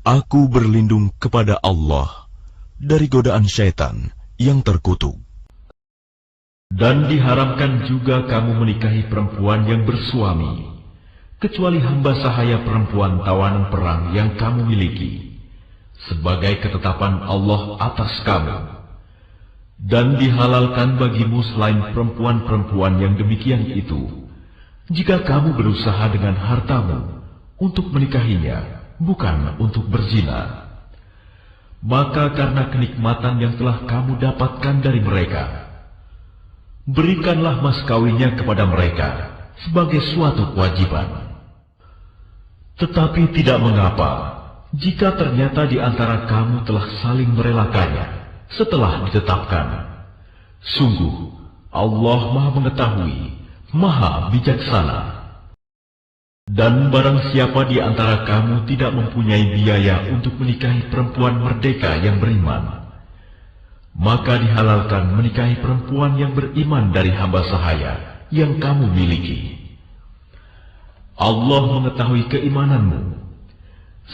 Aku berlindung kepada Allah dari godaan syaitan yang terkutuk. Dan diharamkan juga kamu menikahi perempuan yang bersuami, kecuali hamba sahaya perempuan tawanan perang yang kamu miliki, sebagai ketetapan Allah atas kamu. Dan dihalalkan bagimu selain perempuan-perempuan yang demikian itu, jika kamu berusaha dengan hartamu untuk menikahinya, bukan untuk berzina. Maka karena kenikmatan yang telah kamu dapatkan dari mereka, berikanlah mas kawinnya kepada mereka sebagai suatu kewajiban. Tetapi tidak mengapa jika ternyata di antara kamu telah saling merelakannya setelah ditetapkan. Sungguh Allah Maha Mengetahui, Maha Bijaksana. Dan barang siapa di antara kamu tidak mempunyai biaya untuk menikahi perempuan merdeka yang beriman, maka dihalalkan menikahi perempuan yang beriman dari hamba sahaya yang kamu miliki. Allah mengetahui keimananmu.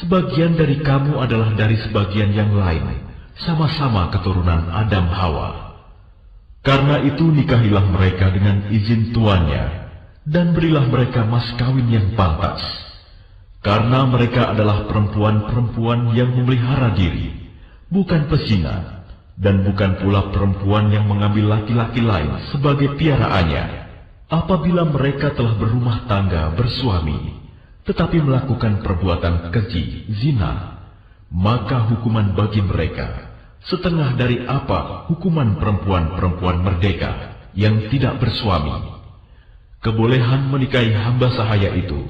Sebagian dari kamu adalah dari sebagian yang lain, sama-sama keturunan Adam Hawa. Karena itu nikahilah mereka dengan izin tuannya, dan berilah mereka mas kawin yang pantas. Karena mereka adalah perempuan-perempuan yang memelihara diri, bukan pezina, dan bukan pula perempuan yang mengambil laki-laki lain sebagai piaraannya. Apabila mereka telah berumah tangga bersuami, tetapi melakukan perbuatan keji, zina, maka hukuman bagi mereka setengah dari apa hukuman perempuan-perempuan merdeka yang tidak bersuami. Kebolehan menikahi hamba sahaya itu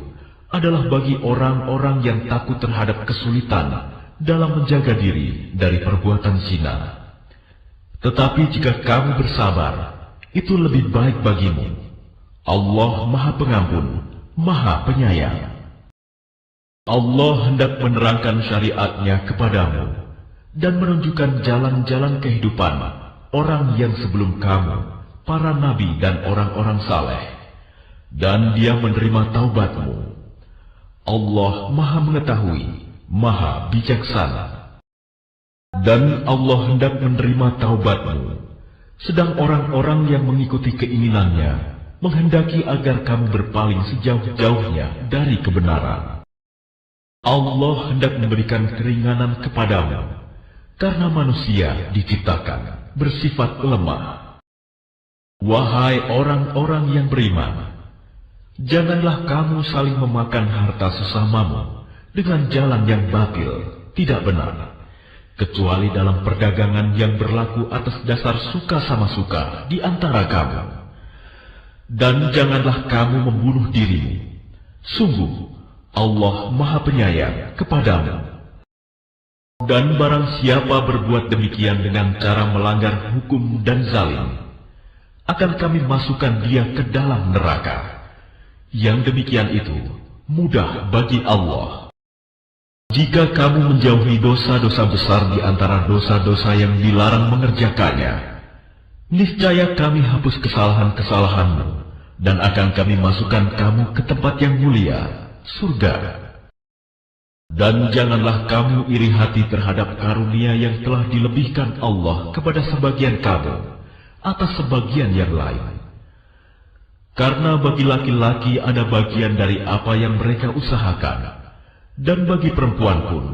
adalah bagi orang-orang yang takut terhadap kesulitan dalam menjaga diri dari perbuatan zina. Tetapi jika kamu bersabar, itu lebih baik bagimu. Allah Maha Pengampun, Maha Penyayang. Allah hendak menerangkan syariatnya kepadamu dan menunjukkan jalan-jalan kehidupan orang yang sebelum kamu, para nabi dan orang-orang saleh. Dan Dia menerima taubatmu. Allah Maha Mengetahui, Maha Bijaksana. Dan Allah hendak menerima taubatmu, sedang orang-orang yang mengikuti keinginannya menghendaki agar kamu berpaling sejauh-jauhnya dari kebenaran. Allah hendak memberikan keringanan kepadamu, karena manusia diciptakan bersifat lemah. Wahai orang-orang yang beriman, janganlah kamu saling memakan harta sesamamu dengan jalan yang batil, tidak benar, kecuali dalam perdagangan yang berlaku atas dasar suka sama suka di antara kamu. Dan janganlah kamu membunuh dirimu. Sungguh Allah Maha Penyayang kepadamu. Dan barang siapa berbuat demikian dengan cara melanggar hukum dan zalim, akan kami masukkan dia ke dalam neraka. Yang demikian itu mudah bagi Allah. Jika kamu menjauhi dosa-dosa besar di antara dosa-dosa yang dilarang mengerjakannya, niscaya kami hapus kesalahan-kesalahanmu dan akan kami masukkan kamu ke tempat yang mulia, surga. Dan janganlah kamu iri hati terhadap karunia yang telah dilebihkan Allah kepada sebagian kamu atas sebagian yang lain. Karena bagi laki-laki ada bagian dari apa yang mereka usahakan, dan bagi perempuan pun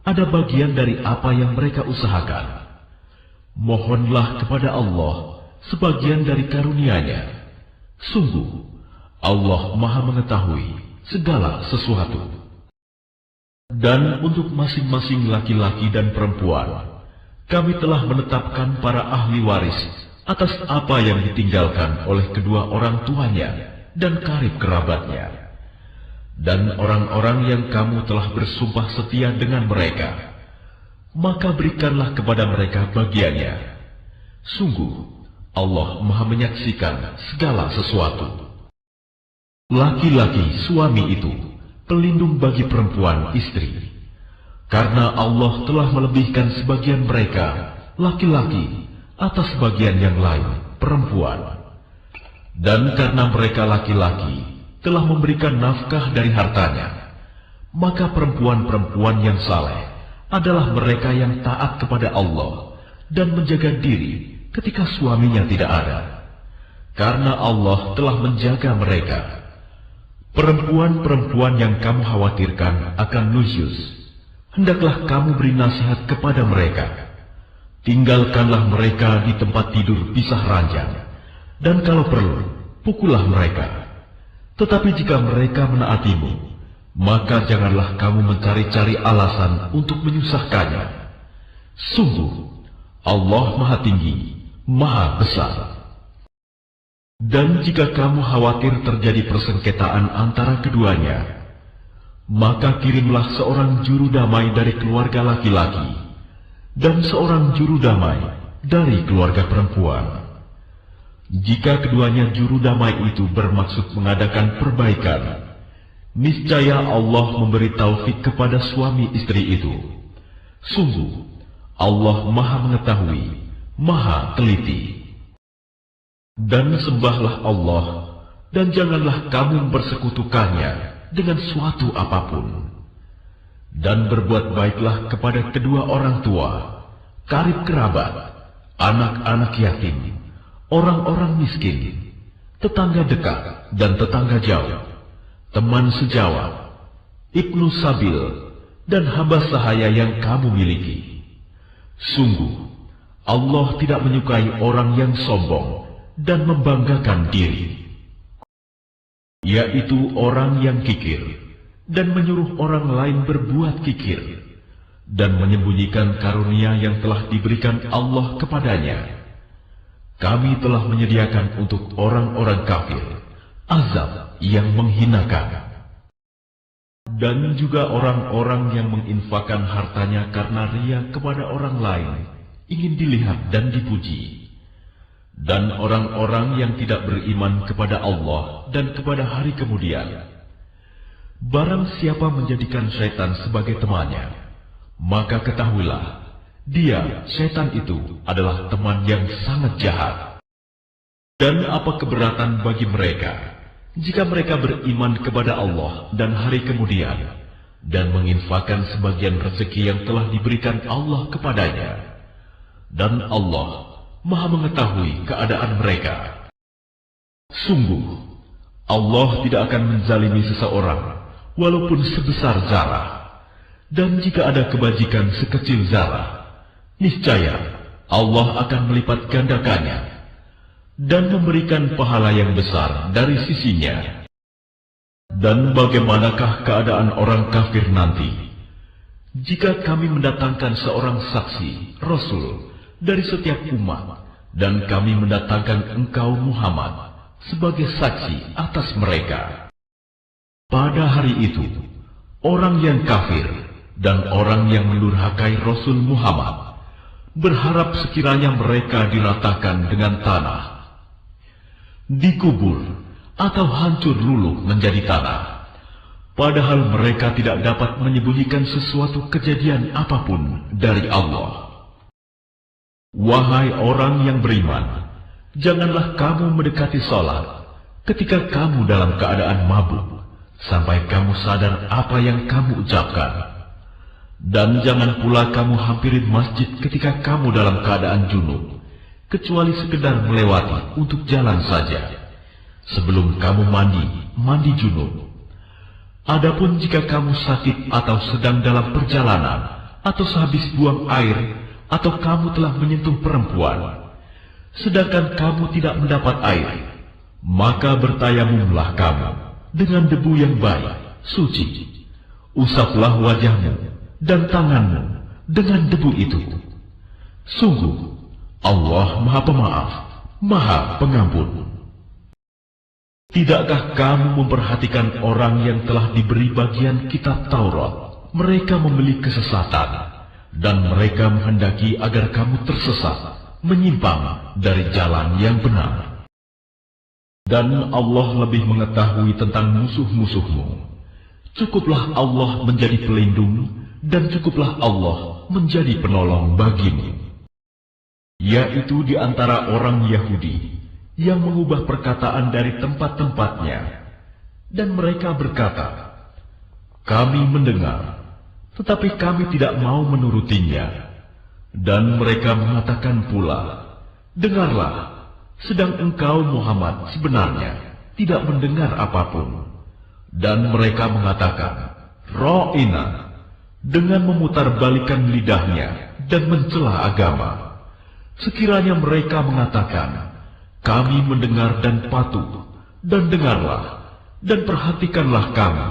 ada bagian dari apa yang mereka usahakan. Mohonlah kepada Allah sebagian dari karunia-Nya. Sungguh Allah Maha Mengetahui segala sesuatu. Dan untuk masing-masing laki-laki dan perempuan, kami telah menetapkan para ahli waris atas apa yang ditinggalkan oleh kedua orang tuanya dan karib kerabatnya. Dan orang-orang yang kamu telah bersumpah setia dengan mereka, maka berikanlah kepada mereka bagiannya. Sungguh Allah Maha menyaksikan segala sesuatu. Laki-laki suami itu pelindung bagi perempuan istri, karena Allah telah melebihkan sebagian mereka laki-laki atas bagian yang lain perempuan. Dan karena mereka laki-laki telah memberikan nafkah dari hartanya, maka perempuan-perempuan yang saleh adalah mereka yang taat kepada Allah dan menjaga diri ketika suaminya tidak ada. Karena Allah telah menjaga mereka. Perempuan-perempuan yang kamu khawatirkan akan nusyuz, hendaklah kamu beri nasihat kepada mereka. Tinggalkanlah mereka di tempat tidur pisah ranjang, dan kalau perlu, pukullah mereka. Tetapi jika mereka menaatimu, maka janganlah kamu mencari-cari alasan untuk menyusahkannya. Sungguh, Allah Maha Tinggi, Maha Besar. Dan jika kamu khawatir terjadi persengketaan antara keduanya, maka kirimlah seorang juru damai dari keluarga laki-laki dan seorang juru damai dari keluarga perempuan. Jika keduanya juru damai itu bermaksud mengadakan perbaikan, niscaya Allah memberi taufik kepada suami istri itu. Sungguh, Allah Maha Mengetahui, Maha Teliti. Dan sembahlah Allah, dan janganlah kamu bersekutukannya dengan suatu apapun. Dan berbuat baiklah kepada kedua orang tua, karib kerabat, anak-anak yatim, orang-orang miskin, tetangga dekat dan tetangga jauh, teman sejawat, ibnu sabil, dan hamba sahaya yang kamu miliki. Sungguh, Allah tidak menyukai orang yang sombong dan membanggakan diri, yaitu orang yang kikir dan menyuruh orang lain berbuat kikir, dan menyembunyikan karunia yang telah diberikan Allah kepadanya. Kami telah menyediakan untuk orang-orang kafir azab yang menghinakan. Dan juga orang-orang yang menginfakkan hartanya karena ria kepada orang lain, ingin dilihat dan dipuji. Dan orang-orang yang tidak beriman kepada Allah dan kepada hari kemudian, barang siapa menjadikan syaitan sebagai temannya, maka ketahuilah, dia, syaitan itu, adalah teman yang sangat jahat. Dan apa keberatan bagi mereka, jika mereka beriman kepada Allah dan hari kemudian, dan menginfakkan sebagian rezeki yang telah diberikan Allah kepadanya. Dan Allah Maha Mengetahui keadaan mereka. Sungguh, Allah tidak akan menzalimi seseorang, walaupun sebesar zarah. Dan jika ada kebajikan sekecil zarah, niscaya Allah akan melipat gandakannya dan memberikan pahala yang besar dari sisinya. Dan bagaimanakah keadaan orang kafir nanti, jika kami mendatangkan seorang saksi, Rasul, dari setiap umat, dan kami mendatangkan engkau Muhammad sebagai saksi atas mereka? Pada hari itu, orang yang kafir dan orang yang mendurhakai Rasul Muhammad berharap sekiranya mereka diratakan dengan tanah, dikubur atau hancur luluh menjadi tanah, padahal mereka tidak dapat menyembunyikan sesuatu kejadian apapun dari Allah. Wahai orang yang beriman, janganlah kamu mendekati salat ketika kamu dalam keadaan mabuk, sampai kamu sadar apa yang kamu ucapkan. Dan jangan pula kamu hampirin masjid ketika kamu dalam keadaan junub, kecuali sekedar melewati untuk jalan saja, sebelum kamu mandi junub. Adapun jika kamu sakit atau sedang dalam perjalanan, atau sehabis buang air, atau kamu telah menyentuh perempuan, sedangkan kamu tidak mendapat air, maka bertayamumlah kamu dengan debu yang baik, suci. Usaplah wajahmu dan tanganmu dengan debu itu. Sungguh, Allah Maha Pemaaf, Maha Pengampun. Tidakkah kamu memperhatikan orang yang telah diberi bagian kitab Taurat? Mereka memiliki kesesatan, dan mereka menghendaki agar kamu tersesat, menyimpang dari jalan yang benar. Dan Allah lebih mengetahui tentang musuh-musuhmu. Cukuplah Allah menjadi pelindung, dan cukuplah Allah menjadi penolong bagimu. Yaitu di antara orang Yahudi yang mengubah perkataan dari tempat-tempatnya, dan mereka berkata, kami mendengar, tetapi kami tidak mau menurutinya. Dan mereka mengatakan pula, dengarlah, sedang engkau Muhammad sebenarnya tidak mendengar apapun. Dan mereka mengatakan, Ra'ina, dengan memutarbalikkan lidahnya dan mencela agama. Sekiranya mereka mengatakan, kami mendengar dan patuh, dan dengarlah, dan perhatikanlah kami,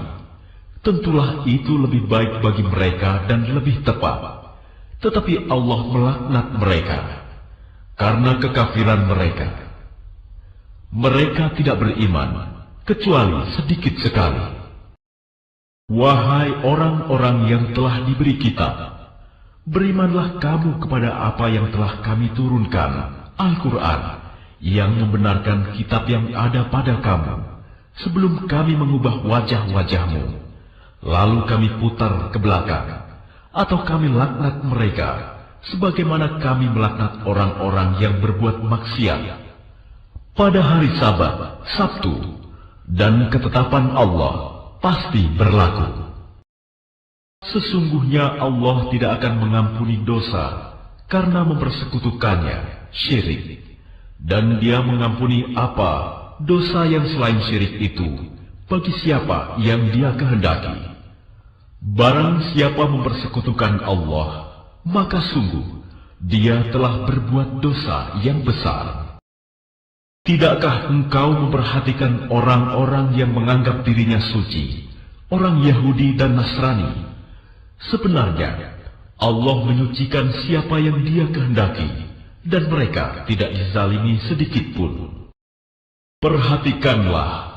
tentulah itu lebih baik bagi mereka dan lebih tepat. Tetapi Allah melaknat mereka karena kekafiran mereka. Mereka tidak beriman, kecuali sedikit sekali. Wahai orang-orang yang telah diberi kitab, berimanlah kamu kepada apa yang telah kami turunkan, Al-Quran, yang membenarkan kitab yang ada pada kamu, sebelum kami mengubah wajah-wajahmu, lalu kami putar ke belakang, atau kami laknat mereka, sebagaimana kami melaknat orang-orang yang berbuat maksiat. Pada hari Sabat, Sabtu, dan ketetapan Allah pasti berlaku. Sesungguhnya Allah tidak akan mengampuni dosa karena mempersekutukannya, syirik. Dan Dia mengampuni apa dosa yang selain syirik itu bagi siapa yang Dia kehendaki. Barang siapa mempersekutukan Allah, maka sungguh dia telah berbuat dosa yang besar. Tidakkah engkau memperhatikan orang-orang yang menganggap dirinya suci, orang Yahudi dan Nasrani? Sebenarnya Allah menyucikan siapa yang Dia kehendaki, dan mereka tidak dizalimi sedikit pun. Perhatikanlah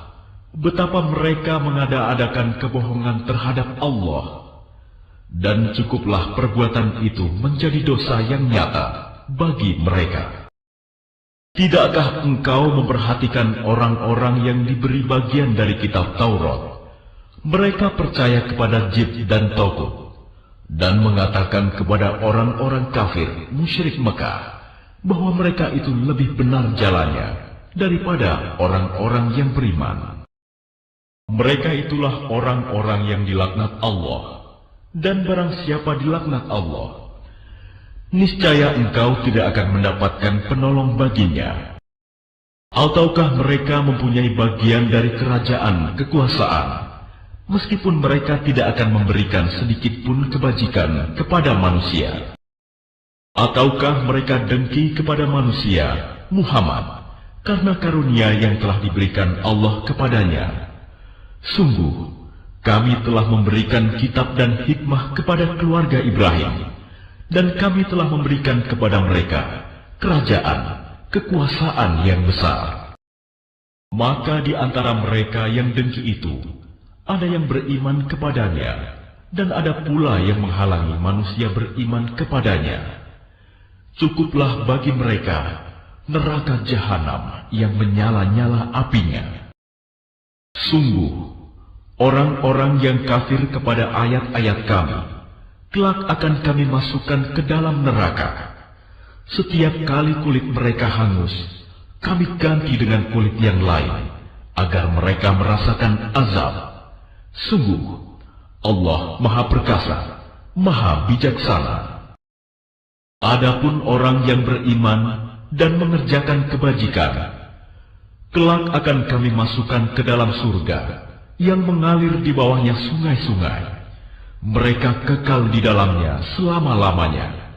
betapa mereka mengada-adakan kebohongan terhadap Allah, dan cukuplah perbuatan itu menjadi dosa yang nyata bagi mereka. Tidakkah engkau memperhatikan orang-orang yang diberi bagian dari kitab Taurat? Mereka percaya kepada Jib dan Togut, dan mengatakan kepada orang-orang kafir musyrik Mekah bahwa mereka itu lebih benar jalannya daripada orang-orang yang beriman. Mereka itulah orang-orang yang dilaknat Allah, dan barang siapa dilaknat Allah, niscaya engkau tidak akan mendapatkan penolong baginya. Ataukah mereka mempunyai bagian dari kerajaan kekuasaan, meskipun mereka tidak akan memberikan sedikit pun kebajikan kepada manusia? Ataukah mereka dengki kepada manusia, Muhammad, karena karunia yang telah diberikan Allah kepadanya? Sungguh, kami telah memberikan kitab dan hikmah kepada keluarga Ibrahim, dan kami telah memberikan kepada mereka kerajaan, kekuasaan yang besar. Maka di antara mereka yang dengki itu, ada yang beriman kepadanya, dan ada pula yang menghalangi manusia beriman kepadanya. Cukuplah bagi mereka neraka jahanam yang menyala-nyala apinya. Sungguh, orang-orang yang kafir kepada ayat-ayat kami, kelak akan kami masukkan ke dalam neraka. Setiap kali kulit mereka hangus, kami ganti dengan kulit yang lain, agar mereka merasakan azab. Sungguh, Allah Maha Perkasa, Maha Bijaksana. Adapun orang yang beriman dan mengerjakan kebajikan, kelak akan kami masukkan ke dalam surga yang mengalir di bawahnya sungai-sungai. Mereka kekal di dalamnya selama-lamanya.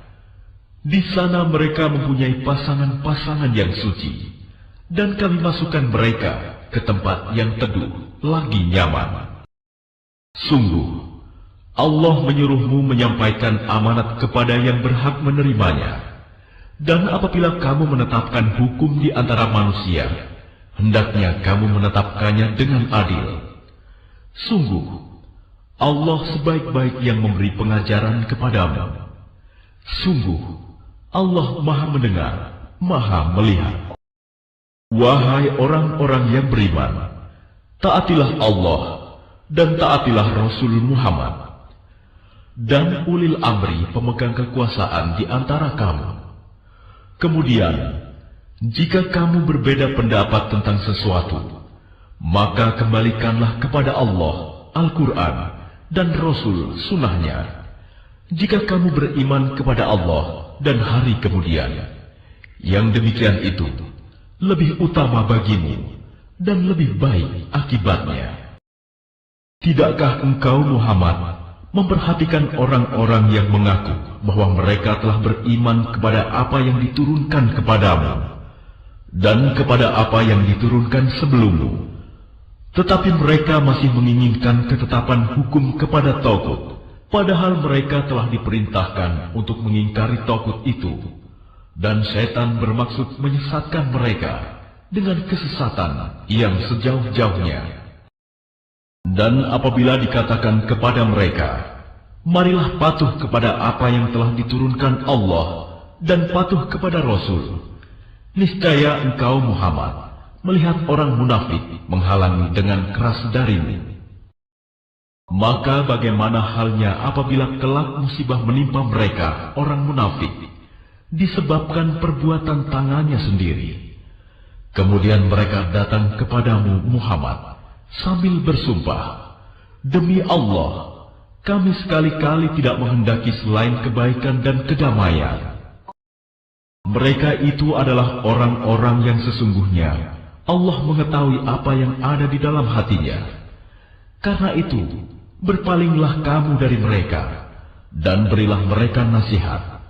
Di sana mereka mempunyai pasangan-pasangan yang suci, dan kami masukkan mereka ke tempat yang teduh lagi nyaman. Sungguh, Allah menyuruhmu menyampaikan amanat kepada yang berhak menerimanya. Dan apabila kamu menetapkan hukum di antara manusia, hendaknya kamu menetapkannya dengan adil. Sungguh, Allah sebaik-baik yang memberi pengajaran kepadamu. Sungguh, Allah Maha mendengar, Maha melihat. Wahai orang-orang yang beriman, taatilah Allah dan taatilah Rasul Muhammad, dan ulil amri pemegang kekuasaan di antara kamu. Kemudian, jika kamu berbeda pendapat tentang sesuatu, maka kembalikanlah kepada Allah, Al-Quran, dan Rasul sunnahnya. jika kamu beriman kepada Allah dan hari kemudian, yang demikian itu lebih utama bagimu dan lebih baik akibatnya. Tidakkah engkau Muhammad memperhatikan orang-orang yang mengaku bahwa mereka telah beriman kepada apa yang diturunkan kepadamu dan kepada apa yang diturunkan sebelummu, tetapi mereka masih menginginkan ketetapan hukum kepada Tagut, padahal mereka telah diperintahkan untuk mengingkari Tagut itu, dan setan bermaksud menyesatkan mereka dengan kesesatan yang sejauh-jauhnya. Dan apabila dikatakan kepada mereka, marilah patuh kepada apa yang telah diturunkan Allah dan patuh kepada Rasul, niscaya engkau Muhammad melihat orang munafik menghalangi dengan keras darimu. Maka bagaimana halnya apabila kelak musibah menimpa mereka orang munafik disebabkan perbuatan tangannya sendiri, kemudian mereka datang kepadamu Muhammad sambil bersumpah, demi Allah, kami sekali-kali tidak menghendaki selain kebaikan dan kedamaian. Mereka itu adalah orang-orang yang sesungguhnya Allah mengetahui apa yang ada di dalam hatinya. Karena itu, berpalinglah kamu dari mereka, dan berilah mereka nasihat,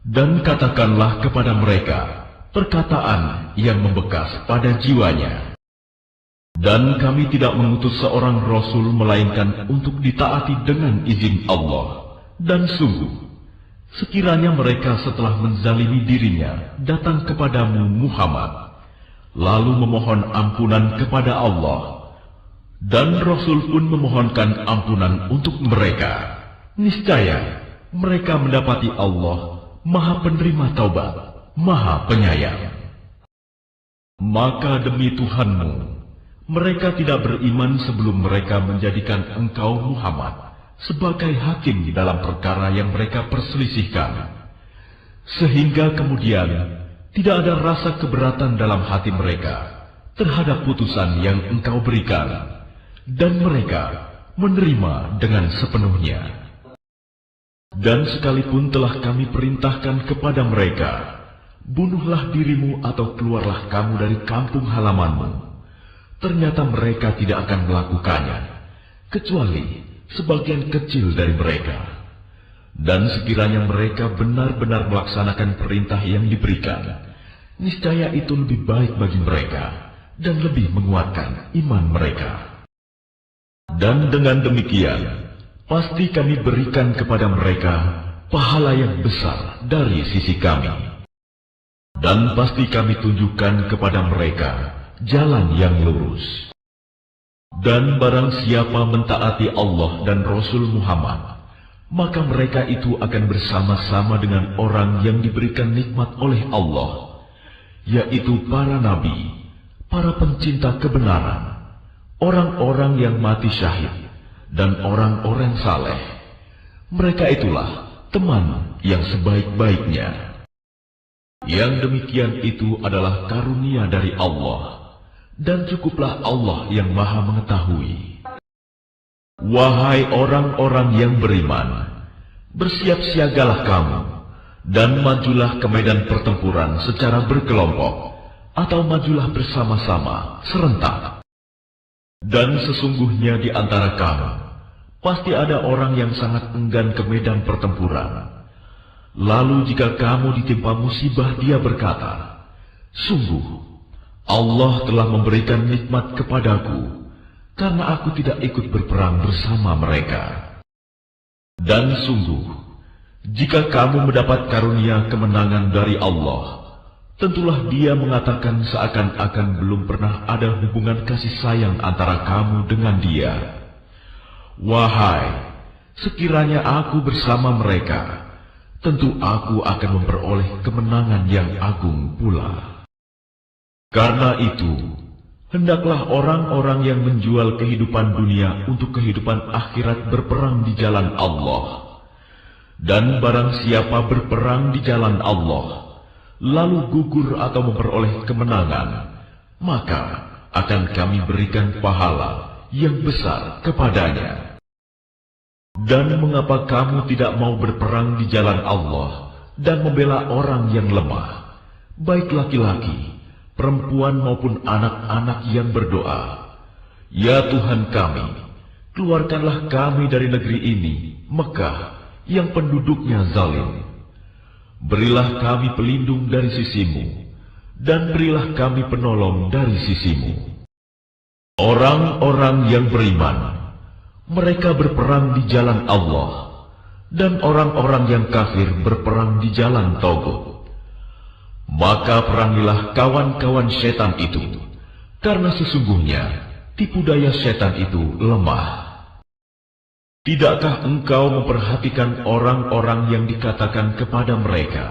dan katakanlah kepada mereka perkataan yang membekas pada jiwanya. Dan kami tidak mengutus seorang Rasul melainkan untuk ditaati dengan izin Allah. Dan sungguh, sekiranya mereka setelah menzalimi dirinya datang kepadamu Muhammad, lalu memohon ampunan kepada Allah, dan Rasul pun memohonkan ampunan untuk mereka, niscaya mereka mendapati Allah Maha Penerima Taubat, Maha Penyayang. Maka demi Tuhanmu, mereka tidak beriman sebelum mereka menjadikan engkau Muhammad sebagai hakim di dalam perkara yang mereka perselisihkan, sehingga kemudian tidak ada rasa keberatan dalam hati mereka terhadap putusan yang engkau berikan, dan mereka menerima dengan sepenuhnya. Dan sekalipun telah kami perintahkan kepada mereka, bunuhlah dirimu atau keluarlah kamu dari kampung halamanmu, ternyata mereka tidak akan melakukannya, kecuali sebagian kecil dari mereka. Dan sekiranya mereka benar-benar melaksanakan perintah yang diberikan, niscaya itu lebih baik bagi mereka dan lebih menguatkan iman mereka. Dan dengan demikian, pasti kami berikan kepada mereka pahala yang besar dari sisi kami. Dan pasti kami tunjukkan kepada mereka jalan yang lurus. Dan barang siapa mentaati Allah dan Rasul Muhammad, maka mereka itu akan bersama-sama dengan orang yang diberikan nikmat oleh Allah, yaitu para nabi, para pencinta kebenaran, orang-orang yang mati syahid, dan orang-orang saleh. Mereka itulah teman yang sebaik-baiknya. Yang demikian itu adalah karunia dari Allah, dan cukuplah Allah yang Maha Mengetahui. Wahai orang-orang yang beriman, bersiap-siagalah kamu, dan majulah ke medan pertempuran secara berkelompok, atau majulah bersama-sama, serentak. Dan sesungguhnya di antara kamu, pasti ada orang yang sangat enggan ke medan pertempuran. Lalu jika kamu ditimpa musibah, dia berkata, sungguh, Allah telah memberikan nikmat kepadaku, karena aku tidak ikut berperang bersama mereka. Dan sungguh, jika kamu mendapat karunia kemenangan dari Allah, tentulah dia mengatakan seakan-akan belum pernah ada hubungan kasih sayang antara kamu dengan dia. Wahai, sekiranya aku bersama mereka, tentu aku akan memperoleh kemenangan yang agung pula. Karena itu, hendaklah orang-orang yang menjual kehidupan dunia untuk kehidupan akhirat berperang di jalan Allah. Dan barang siapa berperang di jalan Allah, lalu gugur atau memperoleh kemenangan, maka akan kami berikan pahala yang besar kepadanya. Dan mengapa kamu tidak mau berperang di jalan Allah dan membela orang yang lemah, baik laki-laki, perempuan maupun anak-anak yang berdoa, "Ya Tuhan kami, keluarkanlah kami dari negeri ini, Mekah, yang penduduknya zalim. Berilah kami pelindung dari sisimu, dan berilah kami penolong dari sisimu." Orang-orang yang beriman, mereka berperang di jalan Allah, dan orang-orang yang kafir berperang di jalan Taugut. Maka perangilah kawan-kawan setan itu, karena sesungguhnya tipu daya setan itu lemah. Tidakkah engkau memperhatikan orang-orang yang dikatakan kepada mereka,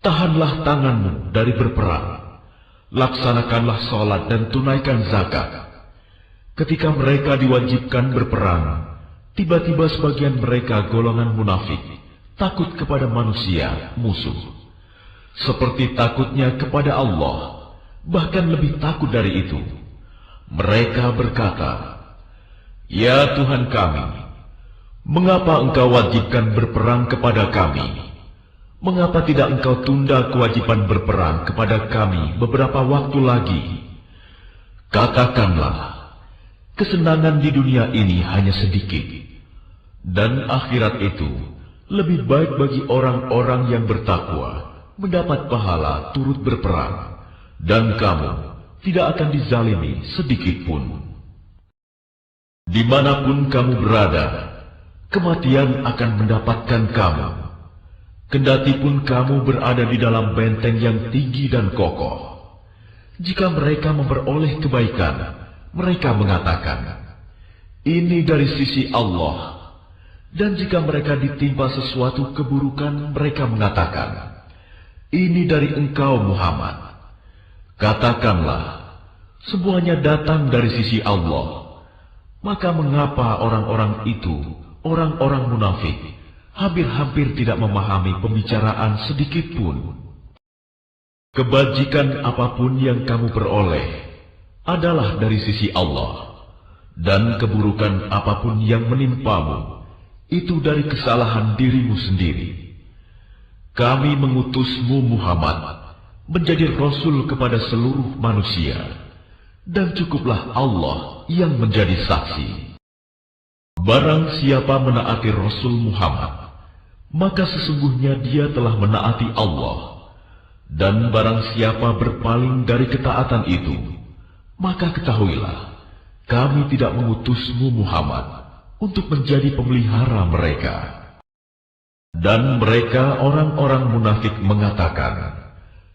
"Tahanlah tanganmu dari berperang, laksanakanlah sholat dan tunaikan zakat." Ketika mereka diwajibkan berperang, tiba-tiba sebagian mereka golongan munafik takut kepada manusia, musuh, seperti takutnya kepada Allah, bahkan lebih takut dari itu. Mereka berkata, "Ya Tuhan kami, mengapa Engkau wajibkan berperang kepada kami? Mengapa tidak Engkau tunda kewajiban berperang kepada kami beberapa waktu lagi?" Katakanlah, kesenangan di dunia ini hanya sedikit, dan akhirat itu lebih baik bagi orang-orang yang bertakwa mendapat pahala turut berperang, dan kamu tidak akan dizalimi sedikit pun. Dimanapun kamu berada, kematian akan mendapatkan kamu. Kendati pun kamu berada di dalam benteng yang tinggi dan kokoh. Jika mereka memperoleh kebaikan, mereka mengatakan, "Ini dari sisi Allah." Dan jika mereka ditimpa sesuatu keburukan, mereka mengatakan, "Ini dari engkau Muhammad." Katakanlah, semuanya datang dari sisi Allah. Maka mengapa orang-orang itu, orang-orang munafik, hampir-hampir tidak memahami pembicaraan sedikit pun? Kebajikan apapun yang kamu peroleh adalah dari sisi Allah, dan keburukan apapun yang menimpamu itu dari kesalahan dirimu sendiri. Kami mengutusmu Muhammad menjadi Rasul kepada seluruh manusia, dan cukuplah Allah yang menjadi saksi. Barang siapa menaati Rasul Muhammad, maka sesungguhnya dia telah menaati Allah, dan barang siapa berpaling dari ketaatan itu, maka ketahuilah, kami tidak mengutusmu Muhammad untuk menjadi pemelihara mereka. Dan mereka orang-orang munafik mengatakan,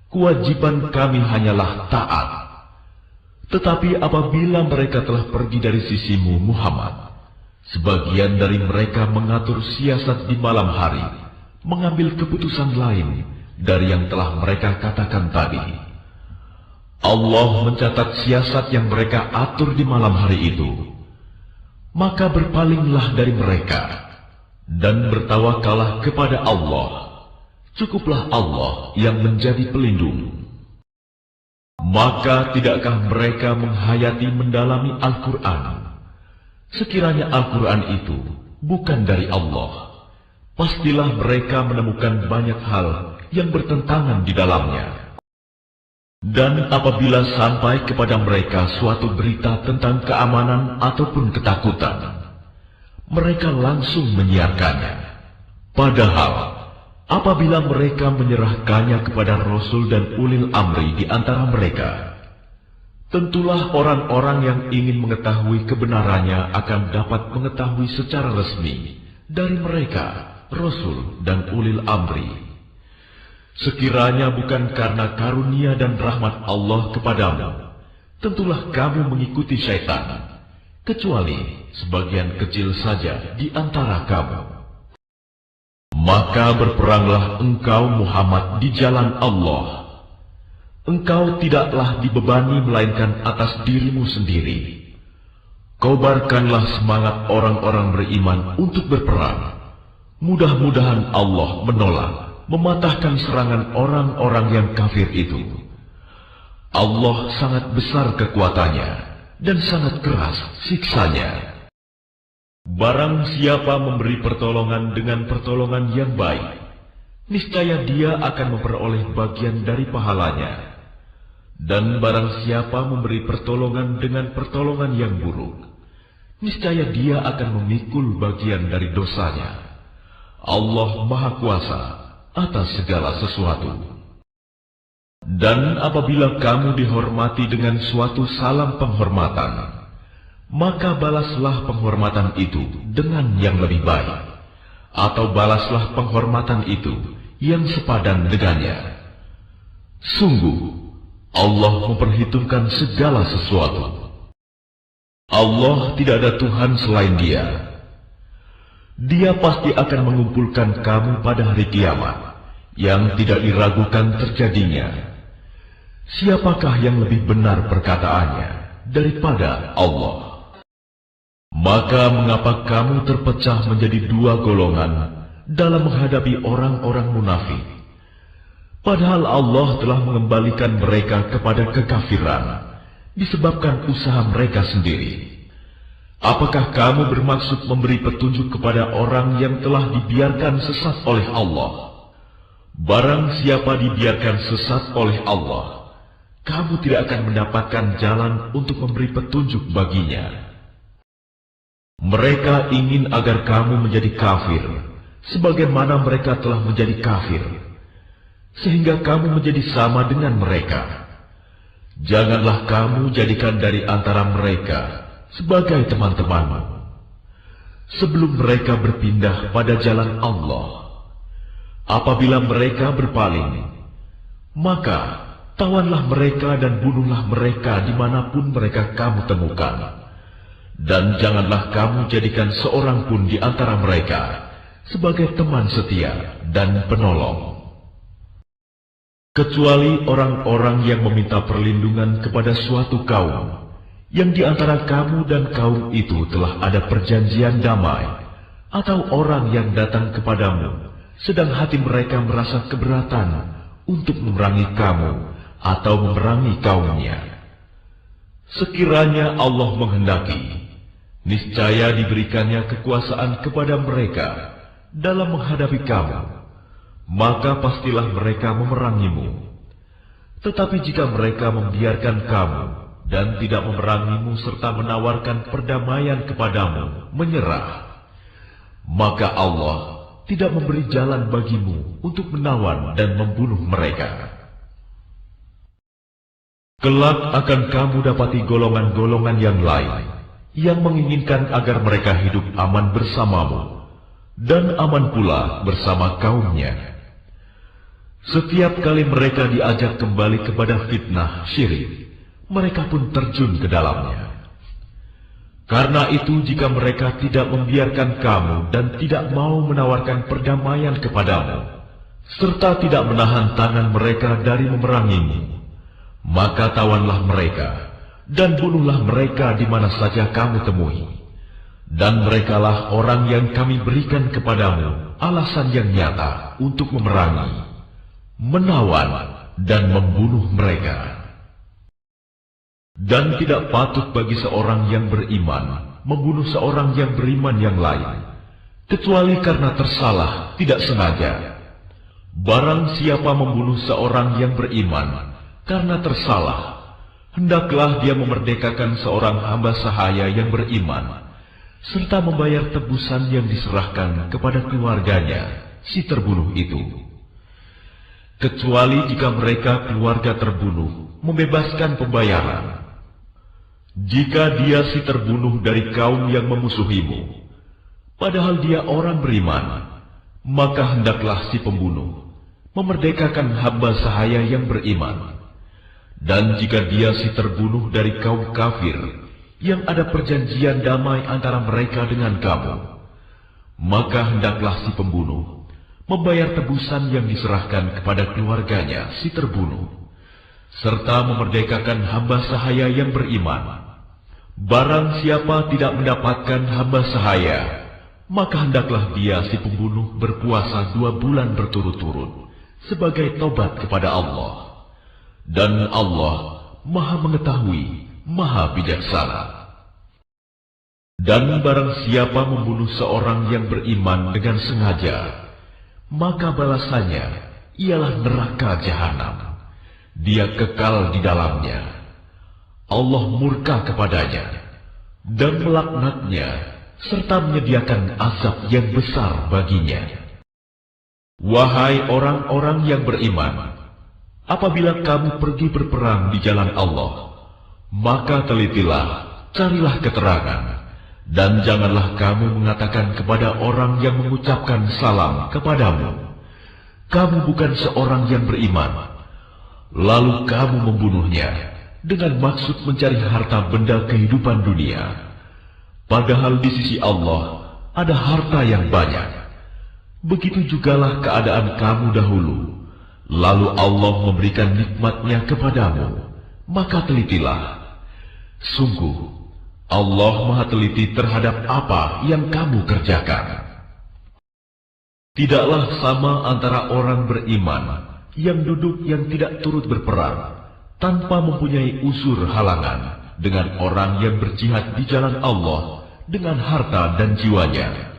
"Kewajiban kami hanyalah taat." Tetapi apabila mereka telah pergi dari sisimu Muhammad, sebagian dari mereka mengatur siasat di malam hari, mengambil keputusan lain dari yang telah mereka katakan tadi. Allah mencatat siasat yang mereka atur di malam hari itu. Maka berpalinglah dari mereka, dan bertawakallah kepada Allah. Cukuplah Allah yang menjadi pelindung. Maka tidakkah mereka menghayati mendalami Al-Quran? Sekiranya Al-Quran itu bukan dari Allah, pastilah mereka menemukan banyak hal yang bertentangan di dalamnya. Dan apabila sampai kepada mereka suatu berita tentang keamanan ataupun ketakutan, mereka langsung menyiarkannya. Padahal, apabila mereka menyerahkannya kepada Rasul dan ulil amri di antara mereka, tentulah orang-orang yang ingin mengetahui kebenarannya akan dapat mengetahui secara resmi dari mereka, Rasul dan ulil amri. Sekiranya bukan karena karunia dan rahmat Allah kepadamu, tentulah kamu mengikuti syaitan, kecuali sebagian kecil saja di antara kamu. Maka berperanglah engkau Muhammad di jalan Allah. Engkau tidaklah dibebani melainkan atas dirimu sendiri. Kobarkanlah semangat orang-orang beriman untuk berperang. Mudah-mudahan Allah menolak, mematahkan serangan orang-orang yang kafir itu. Allah sangat besar kekuatannya dan sangat keras siksanya. Barang siapa memberi pertolongan dengan pertolongan yang baik, niscaya dia akan memperoleh bagian dari pahalanya. Dan barang siapa memberi pertolongan dengan pertolongan yang buruk, niscaya dia akan memikul bagian dari dosanya. Allah Maha Kuasa atas segala sesuatu. Dan apabila kamu dihormati dengan suatu salam penghormatan, maka balaslah penghormatan itu dengan yang lebih baik, atau balaslah penghormatan itu yang sepadan dengannya. Sungguh, Allah memperhitungkan segala sesuatu. Allah tidak ada Tuhan selain Dia. Dia pasti akan mengumpulkan kamu pada hari kiamat, yang tidak diragukan terjadinya. Siapakah yang lebih benar perkataannya daripada Allah? Maka mengapa kamu terpecah menjadi dua golongan dalam menghadapi orang-orang munafik? Padahal Allah telah mengembalikan mereka kepada kekafiran disebabkan usaha mereka sendiri. Apakah kamu bermaksud memberi petunjuk kepada orang yang telah dibiarkan sesat oleh Allah? Barang siapa dibiarkan sesat oleh Allah, kamu tidak akan mendapatkan jalan untuk memberi petunjuk baginya. Mereka ingin agar kamu menjadi kafir, sebagaimana mereka telah menjadi kafir, sehingga kamu menjadi sama dengan mereka. Janganlah kamu jadikan dari antara mereka sebagai teman-temanmu, sebelum mereka berpindah pada jalan Allah. Apabila mereka berpaling, maka tawanlah mereka dan bunuhlah mereka dimanapun mereka kamu temukan. Dan janganlah kamu jadikan seorang pun di antara mereka sebagai teman setia dan penolong, kecuali orang-orang yang meminta perlindungan kepada suatu kaum, yang di antara kamu dan kaum itu telah ada perjanjian damai, atau orang yang datang kepadamu, sedang hati mereka merasa keberatan untuk memerangi kamu, atau memerangi kaumnya. Sekiranya Allah menghendaki, niscaya diberikannya kekuasaan kepada mereka dalam menghadapi kamu, maka pastilah mereka memerangimu. Tetapi jika mereka membiarkan kamu dan tidak memerangimu serta menawarkan perdamaian kepadamu, menyerah, maka Allah tidak memberi jalan bagimu untuk menawan dan membunuh mereka. Kelak akan kamu dapati golongan-golongan yang lain yang menginginkan agar mereka hidup aman bersamamu dan aman pula bersama kaumnya. Setiap kali mereka diajak kembali kepada fitnah syirik, mereka pun terjun ke dalamnya. Karena itu, jika mereka tidak membiarkan kamu dan tidak mau menawarkan perdamaian kepadamu, serta tidak menahan tangan mereka dari memerangimu, maka tawanlah mereka dan bunuhlah mereka di mana saja kamu temui. Dan merekalah orang yang kami berikan kepadamu alasan yang nyata untuk memerangi, menawan, dan membunuh mereka. Dan tidak patut bagi seorang yang beriman membunuh seorang yang beriman yang lain, kecuali karena tersalah tidak sengaja. Barang siapa membunuh seorang yang beriman karena tersalah, hendaklah dia memerdekakan seorang hamba sahaya yang beriman, serta membayar tebusan yang diserahkan kepada keluarganya si terbunuh itu. Kecuali jika mereka keluarga terbunuh membebaskan pembayaran. Jika dia si terbunuh dari kaum yang memusuhimu, padahal dia orang beriman, maka hendaklah si pembunuh memerdekakan hamba sahaya yang beriman. Dan jika dia si terbunuh dari kaum kafir yang ada perjanjian damai antara mereka dengan kamu, maka hendaklah si pembunuh membayar tebusan yang diserahkan kepada keluarganya si terbunuh, serta memerdekakan hamba sahaya yang beriman. Barang siapa tidak mendapatkan hamba sahaya, maka hendaklah dia si pembunuh berpuasa 2 bulan berturut-turut sebagai tobat kepada Allah. Dan Allah Maha Mengetahui, Maha Bijaksana. Dan barang siapa membunuh seorang yang beriman dengan sengaja, maka balasannya ialah neraka jahanam. Dia kekal di dalamnya. Allah murka kepadanya dan melaknatnya, serta menyediakan azab yang besar baginya. Wahai orang-orang yang beriman, apabila kamu pergi berperang di jalan Allah, maka telitilah, carilah keterangan, dan janganlah kamu mengatakan kepada orang yang mengucapkan salam kepadamu, "Kamu bukan seorang yang beriman," lalu kamu membunuhnya dengan maksud mencari harta benda kehidupan dunia. Padahal di sisi Allah ada harta yang banyak. Begitu jugalah keadaan kamu dahulu. Lalu Allah memberikan nikmatnya kepadamu, maka telitilah. Sungguh, Allah Maha teliti terhadap apa yang kamu kerjakan. Tidaklah sama antara orang beriman yang duduk yang tidak turut berperang, tanpa mempunyai unsur halangan, dengan orang yang berjihad di jalan Allah dengan harta dan jiwanya.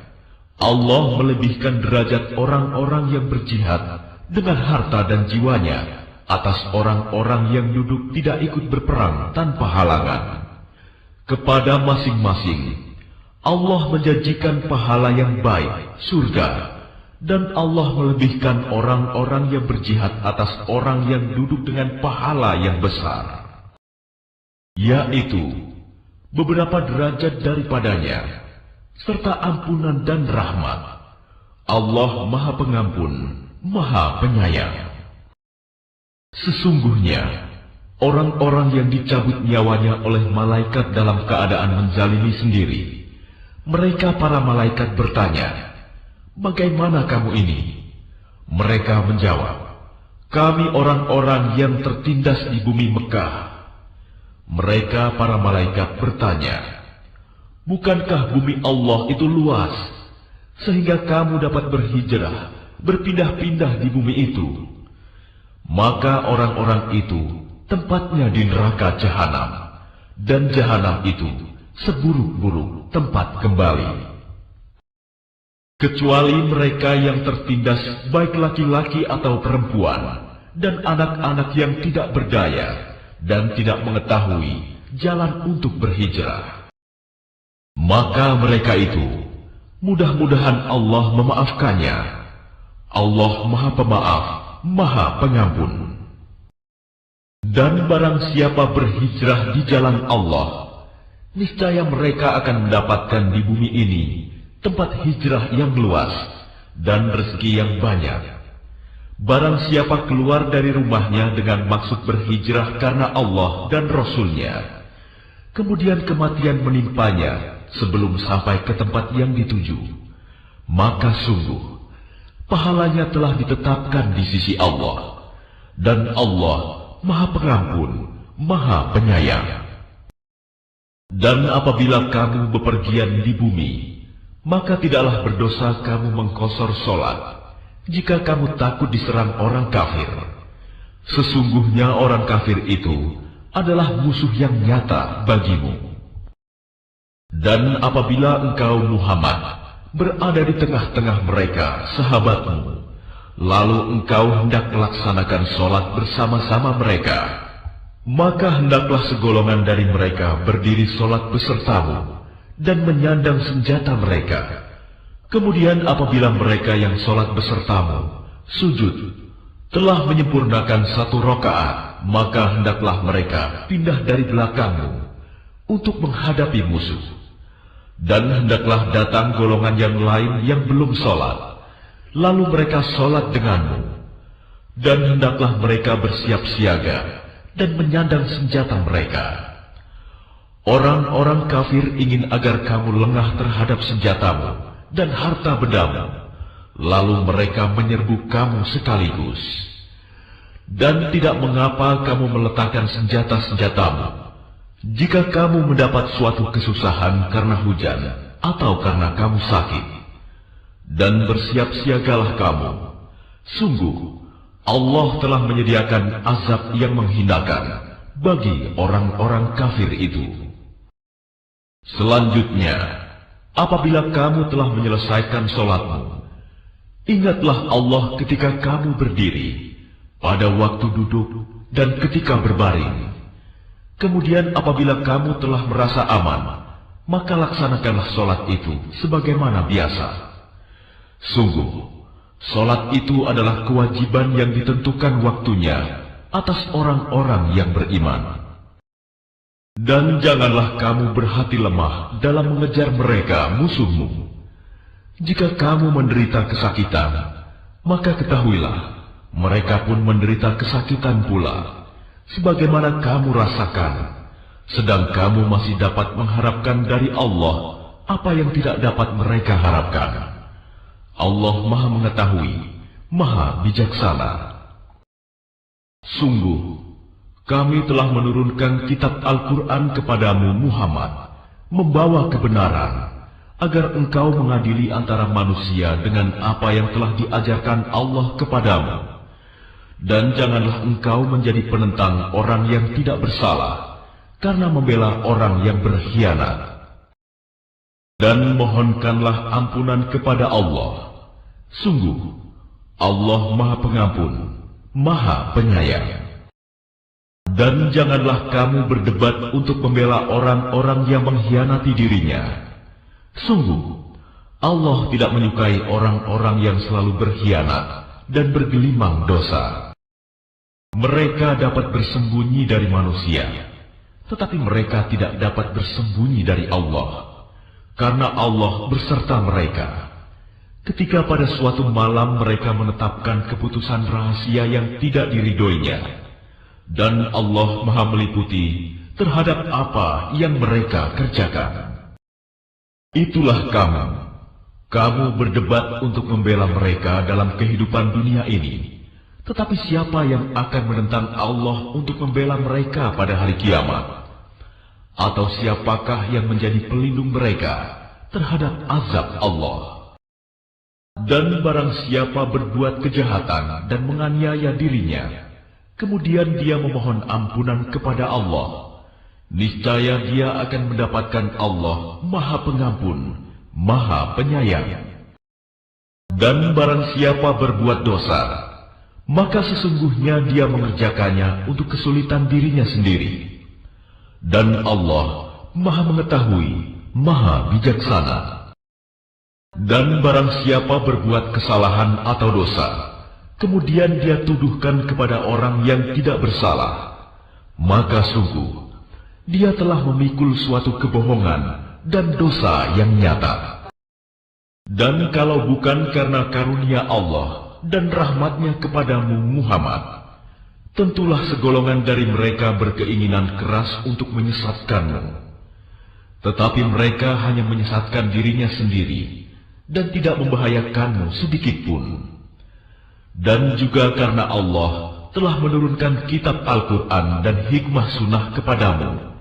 Allah melebihkan derajat orang-orang yang berjihad dengan harta dan jiwanya atas orang-orang yang duduk tidak ikut berperang tanpa halangan. Kepada masing-masing Allah menjanjikan pahala yang baik, surga, dan Allah melebihkan orang-orang yang berjihad atas orang yang duduk dengan pahala yang besar, yaitu beberapa derajat daripadanya, serta ampunan dan rahmat. Allah Maha Pengampun, Maha Penyayang. Sesungguhnya, orang-orang yang dicabut nyawanya oleh malaikat dalam keadaan menzalimi sendiri, mereka para malaikat bertanya, "Bagaimana kamu ini?" Mereka menjawab, "Kami orang-orang yang tertindas di bumi Mekah." Mereka para malaikat bertanya, "Bukankah bumi Allah itu luas, sehingga kamu dapat berhijrah, berpindah-pindah di bumi itu?" Maka orang-orang itu tempatnya di neraka jahanam, dan jahanam itu seburuk-buruk tempat kembali. Kecuali mereka yang tertindas, baik laki-laki atau perempuan, dan anak-anak yang tidak berdaya dan tidak mengetahui jalan untuk berhijrah. Maka mereka itu, mudah-mudahan Allah memaafkannya. Allah Maha Pemaaf, Maha Pengampun. Dan barang siapa berhijrah di jalan Allah, niscaya mereka akan mendapatkan di bumi ini tempat hijrah yang luas dan rezeki yang banyak. Barang siapa keluar dari rumahnya dengan maksud berhijrah karena Allah dan Rasul-Nya, kemudian kematian menimpanya sebelum sampai ke tempat yang dituju, maka sungguh pahalanya telah ditetapkan di sisi Allah, dan Allah Maha Pengampun, Maha Penyayang. Dan apabila kamu bepergian di bumi, maka tidaklah berdosa kamu mengqashar sholat, jika kamu takut diserang orang kafir. Sesungguhnya orang kafir itu adalah musuh yang nyata bagimu. Dan apabila engkau Muhammad berada di tengah-tengah mereka, sahabatmu, lalu engkau hendak melaksanakan sholat bersama-sama mereka, maka hendaklah segolongan dari mereka berdiri sholat besertamu dan menyandang senjata mereka. Kemudian apabila mereka yang sholat besertamu sujud telah menyempurnakan 1 rakaat, maka hendaklah mereka pindah dari belakangmu untuk menghadapi musuh. Dan hendaklah datang golongan yang lain yang belum sholat, lalu mereka sholat denganmu. Dan hendaklah mereka bersiap siaga dan menyandang senjata mereka. Orang-orang kafir ingin agar kamu lengah terhadap senjatamu dan harta bendamu, lalu mereka menyerbu kamu sekaligus. Dan tidak mengapa kamu meletakkan senjata-senjatamu jika kamu mendapat suatu kesusahan karena hujan atau karena kamu sakit. Dan bersiap siagalah kamu. Sungguh Allah telah menyediakan azab yang menghinakan bagi orang-orang kafir itu. Selanjutnya, apabila kamu telah menyelesaikan sholatmu, ingatlah Allah ketika kamu berdiri, pada waktu duduk, dan ketika berbaring. Kemudian apabila kamu telah merasa aman, maka laksanakanlah sholat itu sebagaimana biasa. Sungguh, sholat itu adalah kewajiban yang ditentukan waktunya atas orang-orang yang beriman. Dan janganlah kamu berhati lemah dalam mengejar mereka musuhmu. Jika kamu menderita kesakitan, maka ketahuilah, mereka pun menderita kesakitan pula, sebagaimana kamu rasakan, sedang kamu masih dapat mengharapkan dari Allah apa yang tidak dapat mereka harapkan. Allah Maha Mengetahui, Maha Bijaksana. Sungguh, kami telah menurunkan kitab Al-Quran kepadamu Muhammad, membawa kebenaran, agar engkau mengadili antara manusia dengan apa yang telah diajarkan Allah kepadamu. Dan janganlah engkau menjadi penentang orang yang tidak bersalah, karena membela orang yang berkhianat. Dan mohonkanlah ampunan kepada Allah. Sungguh, Allah Maha Pengampun, Maha Penyayang. Dan janganlah kamu berdebat untuk membela orang-orang yang mengkhianati dirinya. Sungguh, Allah tidak menyukai orang-orang yang selalu berkhianat dan bergelimang dosa. Mereka dapat bersembunyi dari manusia, tetapi mereka tidak dapat bersembunyi dari Allah, karena Allah berserta mereka. Ketika pada suatu malam mereka menetapkan keputusan rahasia yang tidak diridhoinya, dan Allah Maha meliputi terhadap apa yang mereka kerjakan. Itulah kamu berdebat untuk membela mereka dalam kehidupan dunia ini, tetapi siapa yang akan menentang Allah untuk membela mereka pada hari kiamat? Atau siapakah yang menjadi pelindung mereka terhadap azab Allah? Dan barang siapa berbuat kejahatan dan menganiaya dirinya, kemudian dia memohon ampunan kepada Allah, niscaya dia akan mendapatkan Allah Maha Pengampun, Maha Penyayang. Dan barang siapa berbuat dosa, maka sesungguhnya dia mengerjakannya untuk kesulitan dirinya sendiri. Dan Allah Maha Mengetahui, Maha Bijaksana. Dan barang siapa berbuat kesalahan atau dosa, kemudian dia tuduhkan kepada orang yang tidak bersalah, maka sungguh, dia telah memikul suatu kebohongan dan dosa yang nyata. Dan kalau bukan karena karunia Allah dan rahmatnya kepadamu Muhammad, tentulah segolongan dari mereka berkeinginan keras untuk menyesatkanmu. Tetapi mereka hanya menyesatkan dirinya sendiri, dan tidak membahayakanmu sedikitpun. Dan juga karena Allah telah menurunkan kitab Al-Quran dan hikmah sunnah kepadamu,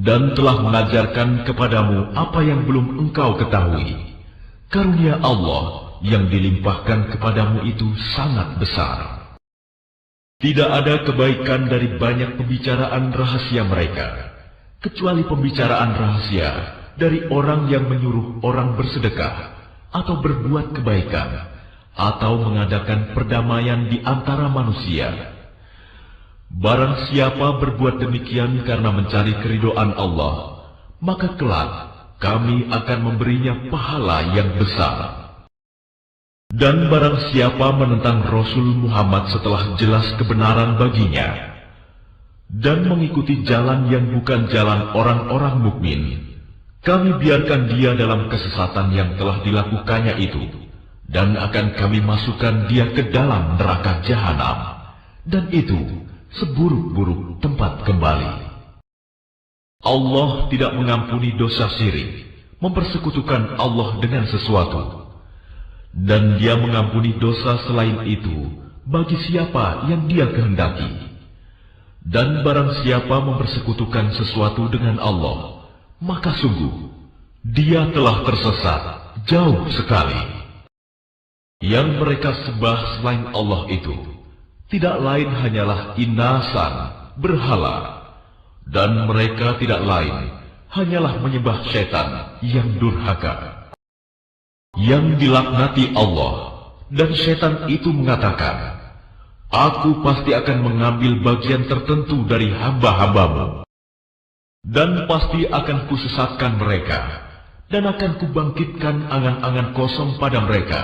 dan telah mengajarkan kepadamu apa yang belum engkau ketahui. Karunia Allah yang dilimpahkan kepadamu itu sangat besar. Tidak ada kebaikan dari banyak pembicaraan rahasia mereka, kecuali pembicaraan rahasia dari orang yang menyuruh orang bersedekah, atau berbuat kebaikan, atau mengadakan perdamaian di antara manusia. Barang siapa berbuat demikian karena mencari keridhaan Allah, maka kelak kami akan memberinya pahala yang besar. Dan barang siapa menentang Rasul Muhammad setelah jelas kebenaran baginya, dan mengikuti jalan yang bukan jalan orang-orang mukmin, kami biarkan dia dalam kesesatan yang telah dilakukannya itu, dan akan kami masukkan dia ke dalam neraka jahanam, dan itu seburuk-buruk tempat kembali. Allah tidak mengampuni dosa syirik, mempersekutukan Allah dengan sesuatu, dan Dia mengampuni dosa selain itu bagi siapa yang Dia kehendaki. Dan barang siapa mempersekutukan sesuatu dengan Allah, maka sungguh dia telah tersesat jauh sekali. Yang mereka sembah selain Allah itu tidak lain hanyalah inasan, berhala, dan mereka tidak lain hanyalah menyembah setan yang durhaka, yang dilaknati Allah. Dan setan itu mengatakan, Aku pasti akan mengambil bagian tertentu dari hamba-hambamu, dan pasti akan kusesatkan mereka, dan akan kubangkitkan angan-angan kosong pada mereka,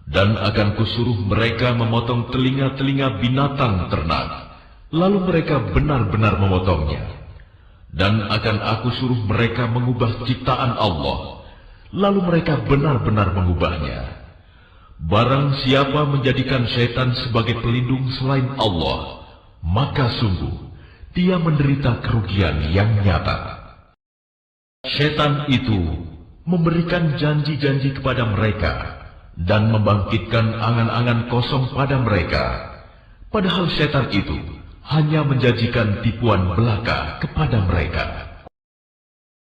dan akan kusuruh mereka memotong telinga-telinga binatang ternak, lalu mereka benar-benar memotongnya. Dan akan aku suruh mereka mengubah ciptaan Allah, lalu mereka benar-benar mengubahnya. Barang siapa menjadikan setan sebagai pelindung selain Allah, maka sungguh dia menderita kerugian yang nyata. Setan itu memberikan janji-janji kepada mereka dan membangkitkan angan-angan kosong pada mereka, padahal setan itu hanya menjanjikan tipuan belaka kepada mereka.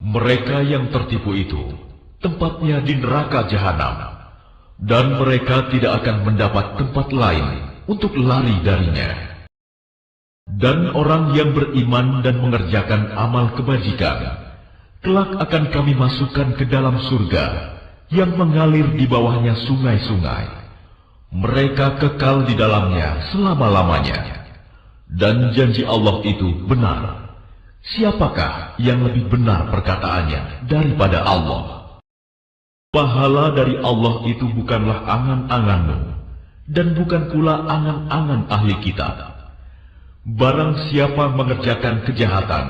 Mereka yang tertipu itu tempatnya di neraka jahanam, dan mereka tidak akan mendapat tempat lain untuk lari darinya. Dan orang yang beriman dan mengerjakan amal kebajikan, kelak akan kami masukkan ke dalam surga yang mengalir di bawahnya sungai-sungai. Mereka kekal di dalamnya selama-lamanya. Dan janji Allah itu benar. Siapakah yang lebih benar perkataannya daripada Allah? Pahala dari Allah itu bukanlah angan-anganmu, dan bukan pula angan-angan ahli kitab. Barang siapa mengerjakan kejahatan,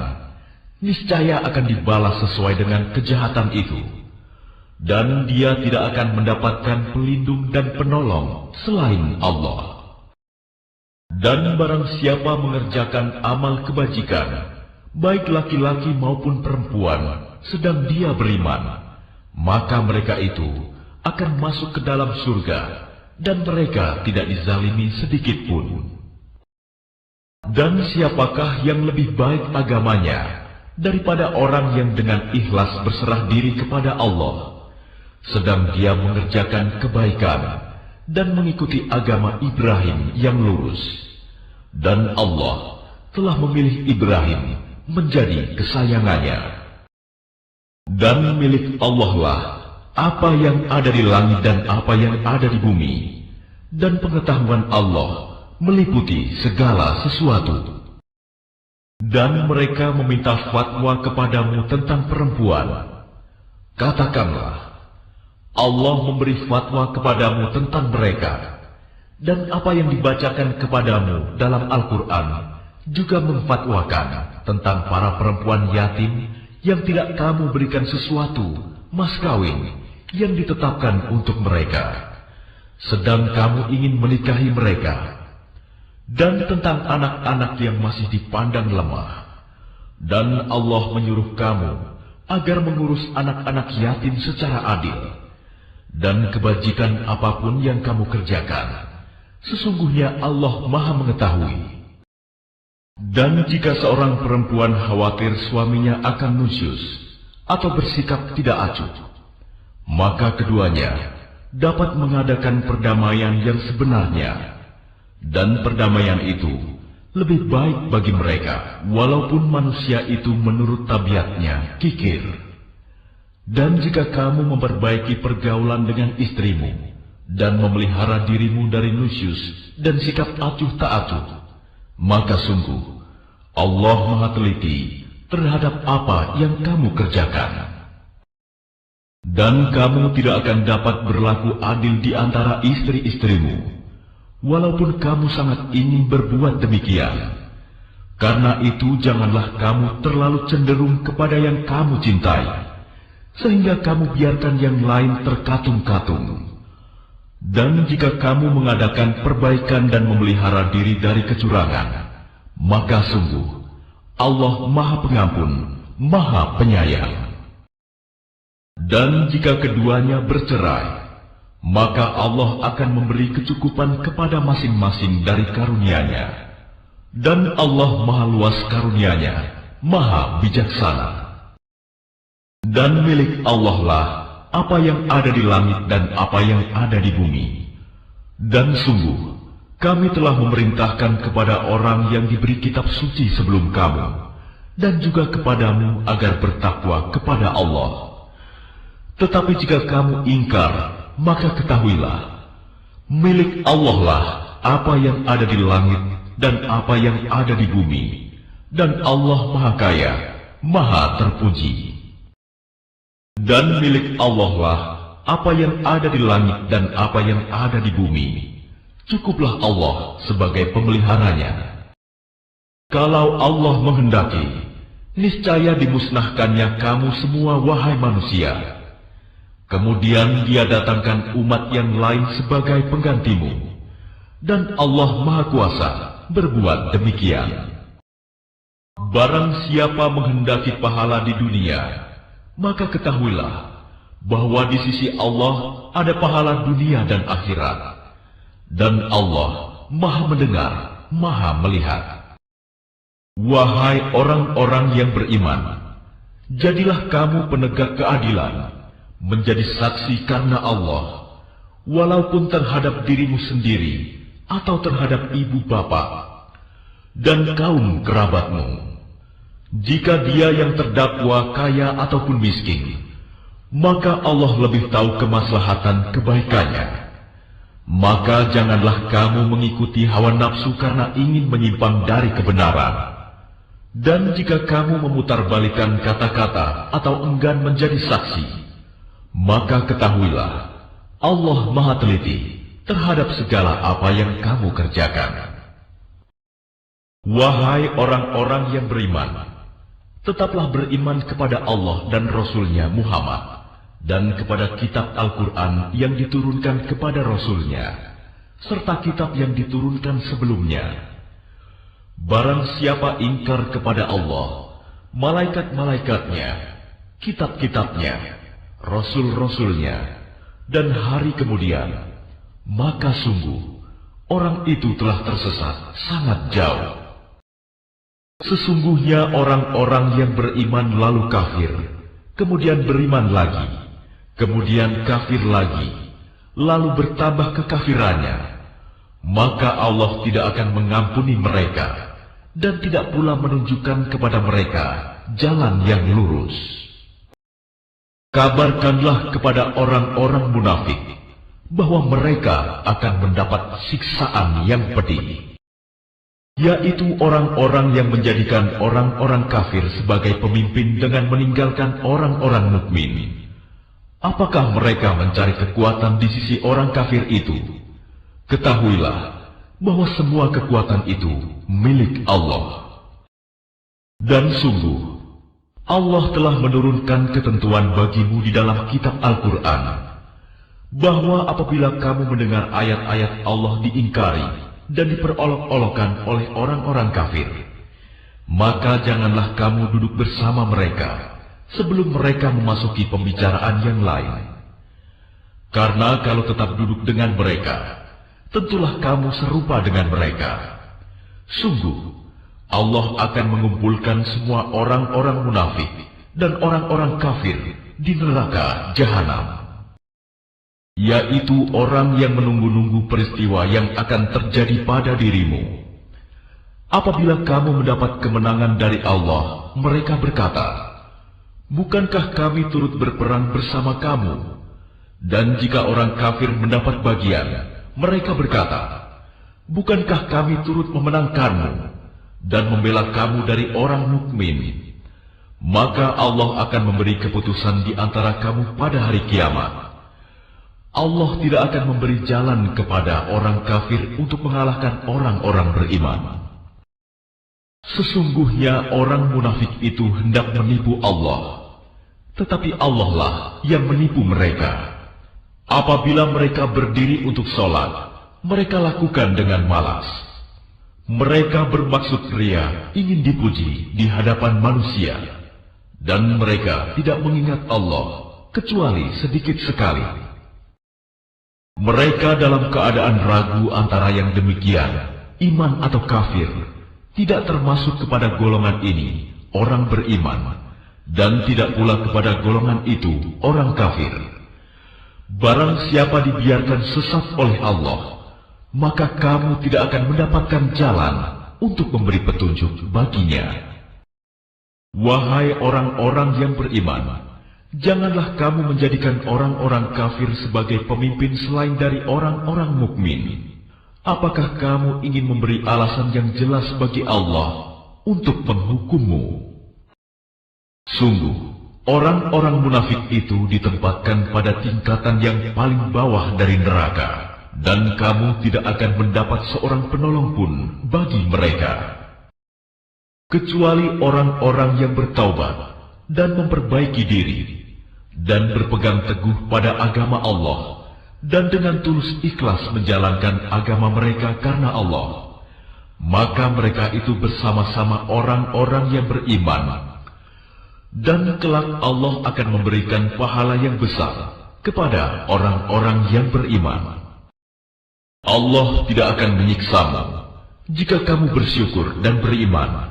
niscaya akan dibalas sesuai dengan kejahatan itu, dan dia tidak akan mendapatkan pelindung dan penolong selain Allah. Dan barang siapa mengerjakan amal kebajikan, baik laki-laki maupun perempuan, sedang dia beriman, maka mereka itu akan masuk ke dalam surga, dan mereka tidak dizalimi sedikit pun. Dan siapakah yang lebih baik agamanya daripada orang yang dengan ikhlas berserah diri kepada Allah, sedang dia mengerjakan kebaikan dan mengikuti agama Ibrahim yang lurus. Dan Allah telah memilih Ibrahim menjadi kesayangannya. Dan milik Allah lah apa yang ada di langit dan apa yang ada di bumi, dan pengetahuan Allah meliputi segala sesuatu. Dan mereka meminta fatwa kepadamu tentang perempuan. Katakanlah, Allah memberi fatwa kepadamu tentang mereka, dan apa yang dibacakan kepadamu dalam Al-Quran juga memfatwakan tentang para perempuan yatim yang tidak kamu berikan sesuatu mas kawin yang ditetapkan untuk mereka, sedang kamu ingin menikahi mereka, dan tentang anak-anak yang masih dipandang lemah. Dan Allah menyuruh kamu agar mengurus anak-anak yatim secara adil, dan kebajikan apapun yang kamu kerjakan, sesungguhnya Allah Maha mengetahui. Dan jika seorang perempuan khawatir suaminya akan nusyus atau bersikap tidak acuh, maka keduanya dapat mengadakan perdamaian yang sebenarnya, dan perdamaian itu lebih baik bagi mereka, walaupun manusia itu menurut tabiatnya kikir. Dan jika kamu memperbaiki pergaulan dengan istrimu dan memelihara dirimu dari nusyus dan sikap acuh tak acuh, maka sungguh Allah Maha teliti terhadap apa yang kamu kerjakan. Dan kamu tidak akan dapat berlaku adil di antara istri-istrimu, walaupun kamu sangat ingin berbuat demikian. Karena itu janganlah kamu terlalu cenderung kepada yang kamu cintai, sehingga kamu biarkan yang lain terkatung-katung. Dan jika kamu mengadakan perbaikan dan memelihara diri dari kecurangan, maka sungguh Allah Maha Pengampun, Maha Penyayang. Dan jika keduanya bercerai, maka Allah akan memberi kecukupan kepada masing-masing dari karunia-Nya. Dan Allah Maha luas karunia-Nya, Maha bijaksana. Dan milik Allah lah apa yang ada di langit dan apa yang ada di bumi. Dan sungguh kami telah memerintahkan kepada orang yang diberi kitab suci sebelum kamu, dan juga kepadamu agar bertakwa kepada Allah. Tetapi jika kamu ingkar, maka ketahuilah, milik Allah lah apa yang ada di langit dan apa yang ada di bumi, dan Allah Maha Kaya, Maha Terpuji. Dan milik Allah lah apa yang ada di langit dan apa yang ada di bumi. Cukuplah Allah sebagai pemeliharanya. Kalau Allah menghendaki, niscaya dimusnahkannya kamu semua wahai manusia. Kemudian Dia datangkan umat yang lain sebagai penggantimu. Dan Allah Maha Kuasa berbuat demikian. Barang siapa menghendaki pahala di dunia, maka ketahuilah bahwa di sisi Allah ada pahala dunia dan akhirat. Dan Allah Maha mendengar, Maha melihat. Wahai orang-orang yang beriman, jadilah kamu penegak keadilan, menjadi saksi karena Allah, walaupun terhadap dirimu sendiri atau terhadap ibu bapak dan kaum kerabatmu. Jika dia yang terdakwa kaya ataupun miskin, maka Allah lebih tahu kemaslahatan kebaikannya. Maka janganlah kamu mengikuti hawa nafsu karena ingin menyimpang dari kebenaran. Dan jika kamu memutarbalikkan kata-kata atau enggan menjadi saksi, maka ketahuilah, Allah Maha Teliti terhadap segala apa yang kamu kerjakan. Wahai orang-orang yang beriman, tetaplah beriman kepada Allah dan Rasul-Nya Muhammad, dan kepada kitab Al-Quran yang diturunkan kepada Rasul-Nya, serta kitab yang diturunkan sebelumnya. Barang siapa ingkar kepada Allah, malaikat-malaikatnya, kitab-kitabnya, rasul-rasulnya, dan hari kemudian, maka sungguh orang itu telah tersesat sangat jauh. Sesungguhnya orang-orang yang beriman lalu kafir, kemudian beriman lagi, kemudian kafir lagi, lalu bertambah kekafirannya, maka Allah tidak akan mengampuni mereka dan tidak pula menunjukkan kepada mereka jalan yang lurus. Kabarkanlah kepada orang-orang munafik bahwa mereka akan mendapat siksaan yang pedih, yaitu orang-orang yang menjadikan orang-orang kafir sebagai pemimpin dengan meninggalkan orang-orang mukmin. Apakah mereka mencari kekuatan di sisi orang kafir itu? Ketahuilah bahwa semua kekuatan itu milik Allah. Dan sungguh, Allah telah menurunkan ketentuan bagimu di dalam kitab Al-Quran, bahwa apabila kamu mendengar ayat-ayat Allah diingkari dan diperolok-olokkan oleh orang-orang kafir, maka janganlah kamu duduk bersama mereka sebelum mereka memasuki pembicaraan yang lain. Karena kalau tetap duduk dengan mereka, tentulah kamu serupa dengan mereka. Sungguh, Allah akan mengumpulkan semua orang-orang munafik dan orang-orang kafir di neraka jahanam, yaitu orang yang menunggu-nunggu peristiwa yang akan terjadi pada dirimu. Apabila kamu mendapat kemenangan dari Allah, mereka berkata, bukankah kami turut berperang bersama kamu? Dan jika orang kafir mendapat bagian, mereka berkata, bukankah kami turut memenangkanmu dan membela kamu dari orang mukmin? Maka Allah akan memberi keputusan di antara kamu pada hari kiamat. Allah tidak akan memberi jalan kepada orang kafir untuk mengalahkan orang-orang beriman. Sesungguhnya orang munafik itu hendak menipu Allah, tetapi Allah lah yang menipu mereka. Apabila mereka berdiri untuk sholat, mereka lakukan dengan malas. Mereka bermaksud ria, ingin dipuji di hadapan manusia, dan mereka tidak mengingat Allah kecuali sedikit sekali. Mereka dalam keadaan ragu antara yang demikian, iman atau kafir, tidak termasuk kepada golongan ini orang beriman, dan tidak pula kepada golongan itu orang kafir. Barang siapa dibiarkan sesat oleh Allah, maka kamu tidak akan mendapatkan jalan untuk memberi petunjuk baginya. Wahai orang-orang yang beriman, janganlah kamu menjadikan orang-orang kafir sebagai pemimpin selain dari orang-orang mukmin. Apakah kamu ingin memberi alasan yang jelas bagi Allah untuk menghukummu? Sungguh, orang-orang munafik itu ditempatkan pada tingkatan yang paling bawah dari neraka, dan kamu tidak akan mendapat seorang penolong pun bagi mereka, kecuali orang-orang yang bertaubat dan memperbaiki diri, dan berpegang teguh pada agama Allah, dan dengan tulus ikhlas menjalankan agama mereka karena Allah. Maka mereka itu bersama-sama orang-orang yang beriman, dan kelak Allah akan memberikan pahala yang besar kepada orang-orang yang beriman. Allah tidak akan menyiksamu jika kamu bersyukur dan beriman,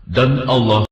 dan Allah